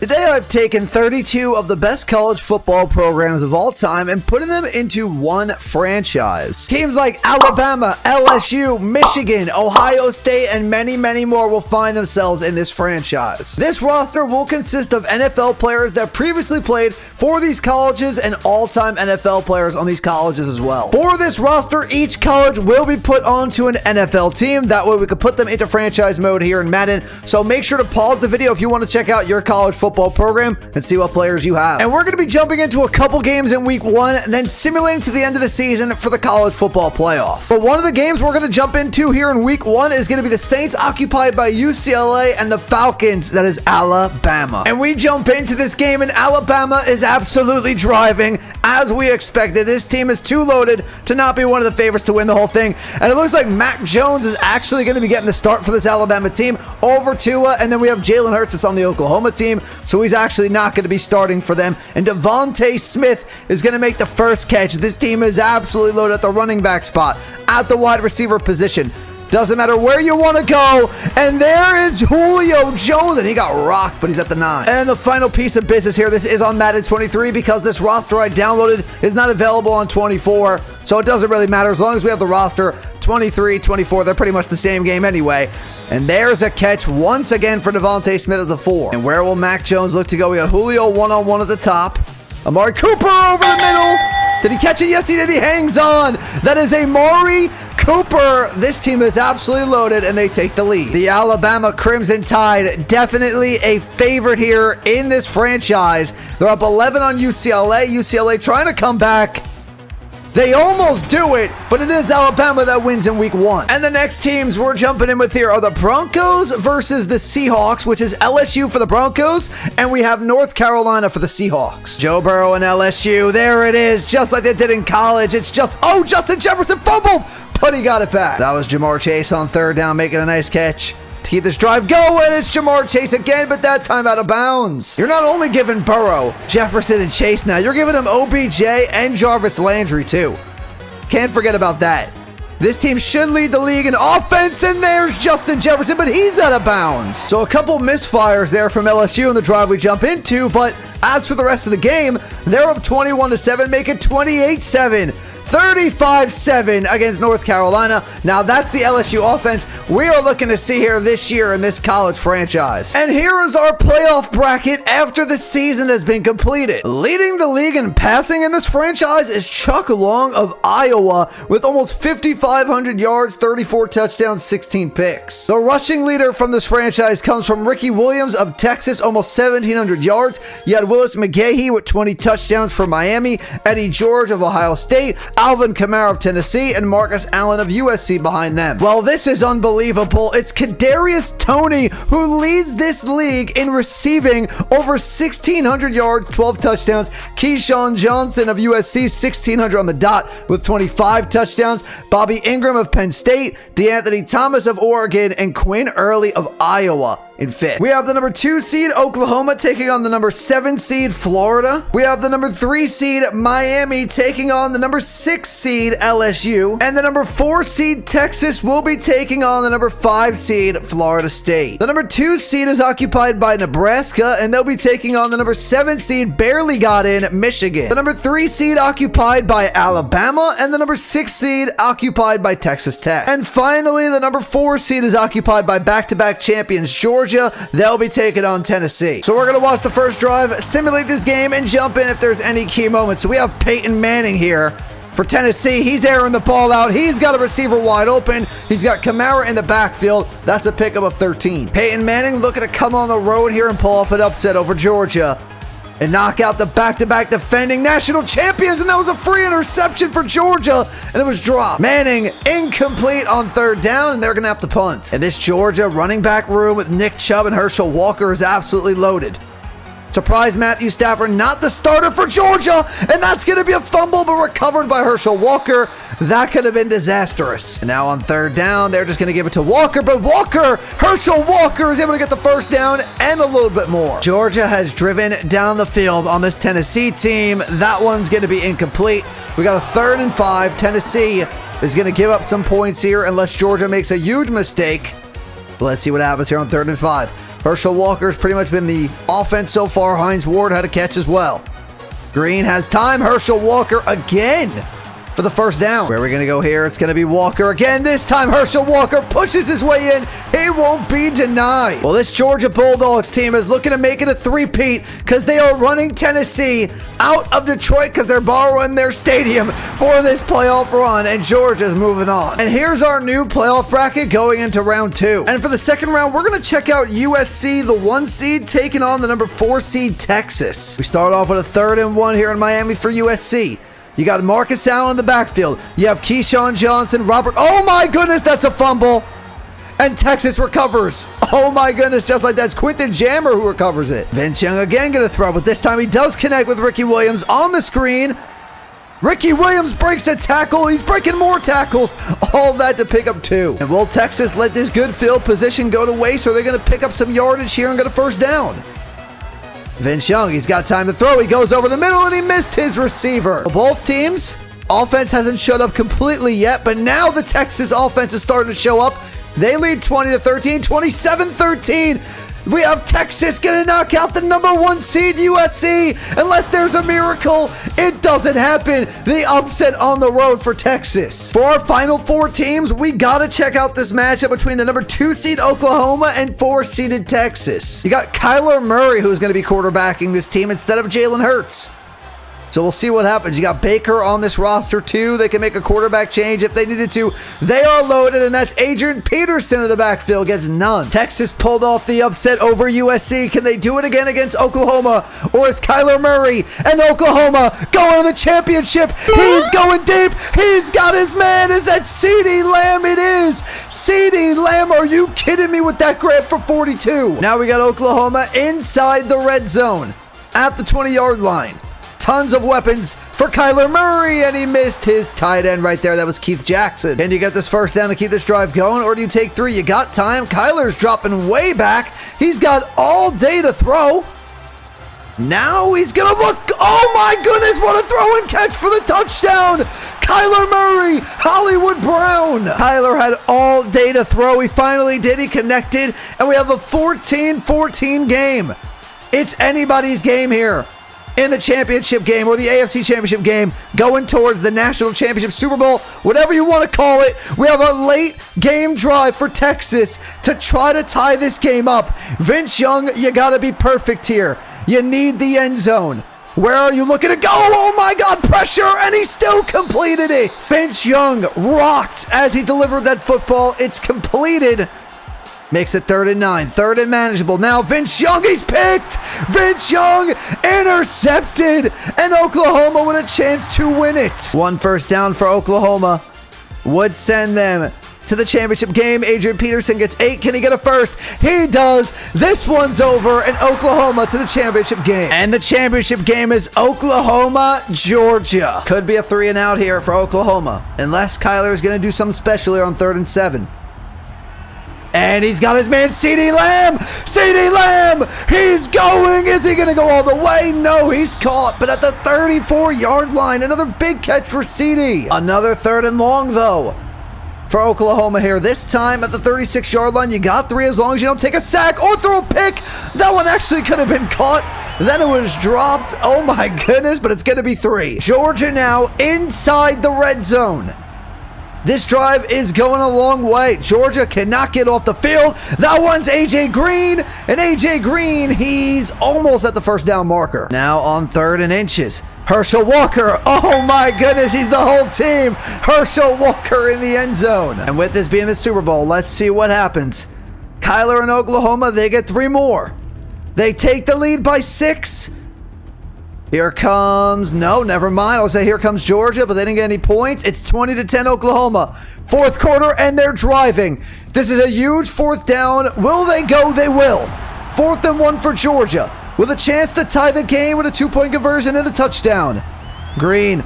Today I've taken 32 of the best college football programs of all time and putting them into one franchise. Teams like Alabama, LSU, Michigan, Ohio State, and many, many more will find themselves in this franchise. This roster will consist of NFL players that previously played for these colleges and all-time NFL players on these colleges as well. For this roster, each college will be put onto an NFL team. That way we can put them into franchise mode here in Madden. So make sure to pause the video if you want to check out your college football program and see what players you have. And we're going to be jumping into a couple games in week 1 and then simulating to the end of the season for the college football playoff. But one of the games we're going to jump into here in week 1 is going to be the Saints occupied by UCLA and the Falcons, that is Alabama. And we jump into this game and Alabama is absolutely driving as we expected. This team is too loaded to not be one of the favorites to win the whole thing. And it looks like Mac Jones is actually going to be getting the start for this Alabama team over Tua, and then we have Jalen Hurts that's on the Oklahoma team. So he's actually not going to be starting for them. And Devontae Smith is going to make the first catch. This team is absolutely loaded at the running back spot, at the wide receiver position. Doesn't matter where you want to go. And there is Julio Jones. And he got rocked, but he's at the 9. And the final piece of business here, this is on Madden 23 because this roster I downloaded is not available on 24. So it doesn't really matter as long as we have the roster 23, 24. They're pretty much the same game anyway. And there's a catch once again for Devontae Smith at the 4. And where will Mac Jones look to go? We got Julio one-on-one at the top. Amari Cooper over the middle. Did he catch it? Yes, he did. He hangs on. That is Amari Cooper. This team is absolutely loaded, and they take the lead. The Alabama Crimson Tide, definitely a favorite here in this franchise. They're up 11 on UCLA. UCLA trying to come back. They almost do it, but it is Alabama that wins in week 1. And the next teams we're jumping in with here are the Broncos versus the Seahawks, which is LSU for the Broncos, and we have North Carolina for the Seahawks. Joe Burrow and LSU, there it is, just like they did in college. It's just, oh, Justin Jefferson fumbled, but he got it back. That was Jamar Chase on 3rd down, making a nice catch. To keep this drive going, it's Jamar Chase again, but that time out of bounds. You're not only giving Burrow, Jefferson, and Chase now, you're giving him OBJ and Jarvis Landry too. Can't forget about that. This team should lead the league in offense, and there's Justin Jefferson, but he's out of bounds. So a couple misfires there from LSU in the drive we jump into, but as for the rest of the game, they're up 21-7, make it 28-7. 35-7 against North Carolina. Now that's the LSU offense we are looking to see here this year in this college franchise. And here is our playoff bracket after the season has been completed. Leading the league in passing in this franchise is Chuck Long of Iowa with almost 5,500 yards, 34 touchdowns, 16 picks. The rushing leader from this franchise comes from Ricky Williams of Texas, almost 1,700 yards. You had Willis McGahee with 20 touchdowns for Miami, Eddie George of Ohio State, Alvin Kamara of Tennessee, and Marcus Allen of USC behind them. Well, this is unbelievable. It's Kadarius Toney who leads this league in receiving over 1,600 yards, 12 touchdowns. Keyshawn Johnson of USC, 1,600 on the dot with 25 touchdowns. Bobby Ingram of Penn State, DeAnthony Thomas of Oregon, and Quinn Early of Iowa in 5th. We have the number 2 seed Oklahoma taking on the number 7 seed Florida. We have the number 3 seed Miami taking on the number 6 seed LSU. And the number 4 seed Texas will be taking on the number 5 seed Florida State. The number 2 seed is occupied by Nebraska, and they'll be taking on the number 7 seed, barely got in, Michigan. The number 3 seed occupied by Alabama, and the number 6 seed occupied by Texas Tech. And finally, the number 4 seed is occupied by back-to-back champions Georgia. They'll be taking on Tennessee. So we're going to watch the first drive, simulate this game, and jump in if there's any key moments. So we have Peyton Manning here for Tennessee. He's airing the ball out. He's got a receiver wide open. He's got Kamara in the backfield. That's a pickup of 13. Peyton Manning looking to come on the road here and pull off an upset over Georgia and knock out the back-to-back defending national champions, and that was a free interception for Georgia, and it was dropped. Manning incomplete on 3rd down, and they're going to have to punt. And this Georgia running back room with Nick Chubb and Herschel Walker is absolutely loaded. Surprise Matthew Stafford, not the starter for Georgia, and that's going to be a fumble, but recovered by Herschel Walker. That could have been disastrous. And now on 3rd down, they're just going to give it to Walker, but Herschel Walker is able to get the first down and a little bit more. Georgia has driven down the field on this Tennessee team. That one's going to be incomplete. We got a 3rd and 5. Tennessee is going to give up some points here unless Georgia makes a huge mistake. Let's see what happens here on 3rd and 5. Herschel Walker's pretty much been the offense so far. Hines Ward had a catch as well. Green has time. Herschel Walker again for the first down. Where are we going to go here? It's going to be Walker again. This time, Herschel Walker pushes his way in. He won't be denied. Well, this Georgia Bulldogs team is looking to make it a three-peat because they are running Tennessee out of Detroit because they're borrowing their stadium for this playoff run, and Georgia's moving on. And here's our new playoff bracket going into round 2. And for the second round, we're going to check out USC, the 1 seed, taking on the number 4 seed Texas. We start off with a 3rd and 1 here in Miami for USC. You got Marcus Allen in the backfield. You have Keyshawn Johnson, Robert. Oh my goodness, that's a fumble. And Texas recovers. Oh my goodness, just like that. It's Quinton Jammer who recovers it. Vince Young again going to throw, but this time he does connect with Ricky Williams on the screen. Ricky Williams breaks a tackle. He's breaking more tackles. All that to pick up 2. And will Texas let this good field position go to waste, or are they going to pick up some yardage here and get a first down? Vince Young, he's got time to throw. He goes over the middle and he missed his receiver. Both teams, offense hasn't showed up completely yet, but now the Texas offense is starting to show up. They lead 20-13, 27-13. We have Texas going to knock out the number 1 seed USC. Unless there's a miracle, it doesn't happen. The upset on the road for Texas. For our final 4 teams, we got to check out this matchup between the number 2 seed Oklahoma and 4 seeded Texas. You got Kyler Murray, who's going to be quarterbacking this team instead of Jalen Hurts. So we'll see what happens. You got Baker on this roster too. They can make a quarterback change if they needed to. They are loaded, and that's Adrian Peterson in the backfield. Gets none. Texas pulled off the upset over USC. Can they do it again against Oklahoma? Or is Kyler Murray and Oklahoma going to the championship? He's going deep. He's got his man. Is that CeeDee Lamb? It is. CeeDee Lamb, are you kidding me with that grab for 42? Now we got Oklahoma inside the red zone at the 20-yard line. Tons of weapons for Kyler Murray, and he missed his tight end right there. That was Keith Jackson. Can you get this first down to keep this drive going, or do you take 3? You got time. Kyler's dropping way back. He's got all day to throw. Now he's going to look. Oh my goodness, what a throw and catch for the touchdown. Kyler Murray, Hollywood Brown. Kyler had all day to throw. He finally did. He connected, and we have a 14-14 game. It's anybody's game here in the championship game, or the AFC championship game, going towards the national championship, Super Bowl, whatever you want to call it. We have a late game drive for Texas to try to tie this game up. Vince Young, you got to be perfect here. You need the end zone. Where are you looking to go? Oh my God, pressure, and he still completed it. Vince Young rocked as he delivered that football. It's completed. Makes it 3rd and 9, 3rd and manageable. Now Vince Young, he's picked. Vince Young intercepted, and Oklahoma with a chance to win it. 1 first down for Oklahoma would send them to the championship game. Adrian Peterson gets 8. Can he get a first? He does. This one's over, and Oklahoma to the championship game. And the championship game is Oklahoma, Georgia. Could be a 3 and out here for Oklahoma, unless Kyler is going to do something special here on 3rd and 7. And he's got his man, CeeDee Lamb. CeeDee Lamb, he's going. Is he going to go all the way? No, he's caught, but at the 34-yard line. Another big catch for CeeDee. Another 3rd and long, though, for Oklahoma here. This time at the 36-yard line. You got 3 as long as you don't take a sack or throw a pick. That one actually could have been caught. Then it was dropped. Oh, my goodness, but it's going to be 3. Georgia now inside the red zone. This drive is going a long way. Georgia cannot get off the field. That one's A.J. Green. And A.J. Green, he's almost at the first down marker. Now on 3rd and inches. Herschel Walker. Oh my goodness, he's the whole team. Herschel Walker in the end zone. And with this being the Super Bowl, let's see what happens. Kyler and Oklahoma, they get 3 more. They take the lead by 6. Here comes, no, never mind. I'll say here comes Georgia, but they didn't get any points. It's 20-10 Oklahoma. 4th quarter, and they're driving. This is a huge 4th down. Will they go? They will. 4th and 1 for Georgia, with a chance to tie the game with a 2-point conversion and a touchdown. Green,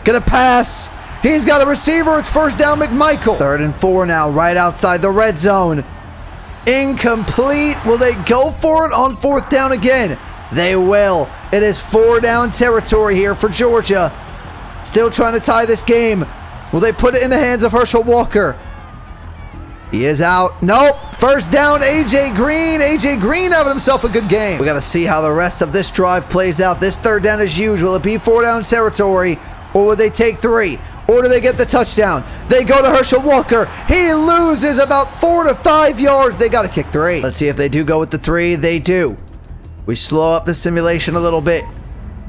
gonna pass. He's got a receiver. It's first down, McMichael. 3rd and 4 now, right outside the red zone. Incomplete. Will they go for it on 4th down again? They will. It is 4-down territory here for Georgia. Still trying to tie this game. Will they put it in the hands of Herschel Walker? He is out. Nope. First down, AJ Green. AJ Green having himself a good game. We got to see how the rest of this drive plays out. This third down is huge. Will it be 4-down territory, or will they take 3? Or do they get the touchdown? They go to Herschel Walker. He loses about 4 to 5 yards. They got to kick 3. Let's see if they do go with the 3. They do. We slow up the simulation a little bit.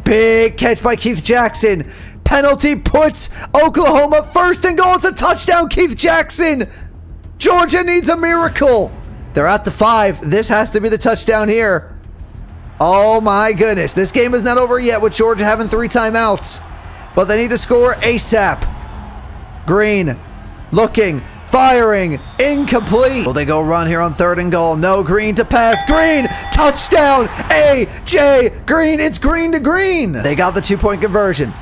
Big catch by Keith Jackson. Penalty puts Oklahoma first and goal. It's a touchdown, Keith Jackson. Georgia needs a miracle. They're at the 5. This has to be the touchdown here. Oh my goodness. This game is not over yet with Georgia having 3 timeouts. But they need to score ASAP. Green. Looking. Firing. Incomplete. Will they go run here on 3rd and goal? No. Green to pass. Green. Touchdown. AJ Green. It's Green to Green. They got the 2-point conversion.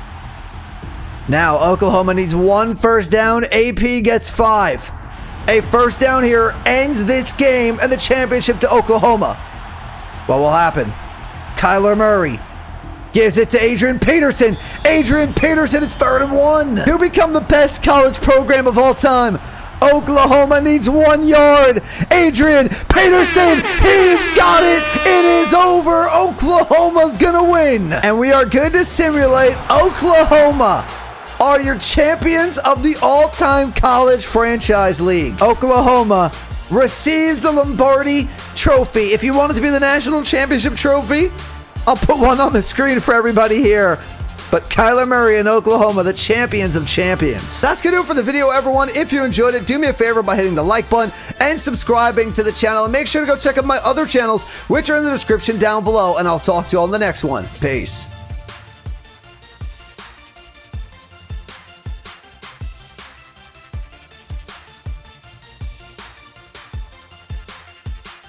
Now Oklahoma needs 1 first down. AP gets 5. A first down here ends this game and the championship to Oklahoma. What will happen? Kyler Murray gives it to Adrian Peterson. Adrian Peterson, it's 3rd and 1. To become the best college program of all time, Oklahoma needs 1 yard. Adrian Peterson, he's got it. It is over. Oklahoma's gonna win. And we are good to simulate Oklahoma are your champions of the all-time college franchise league. Oklahoma receives the Lombardi Trophy. If you want it to be the national championship trophy, I'll put one on the screen for everybody here. But Kyler Murray and Oklahoma, the champions of champions. That's going to do it for the video, everyone. If you enjoyed it, do me a favor by hitting the like button and subscribing to the channel. And make sure to go check out my other channels, which are in the description down below. And I'll talk to you all in the next one. Peace.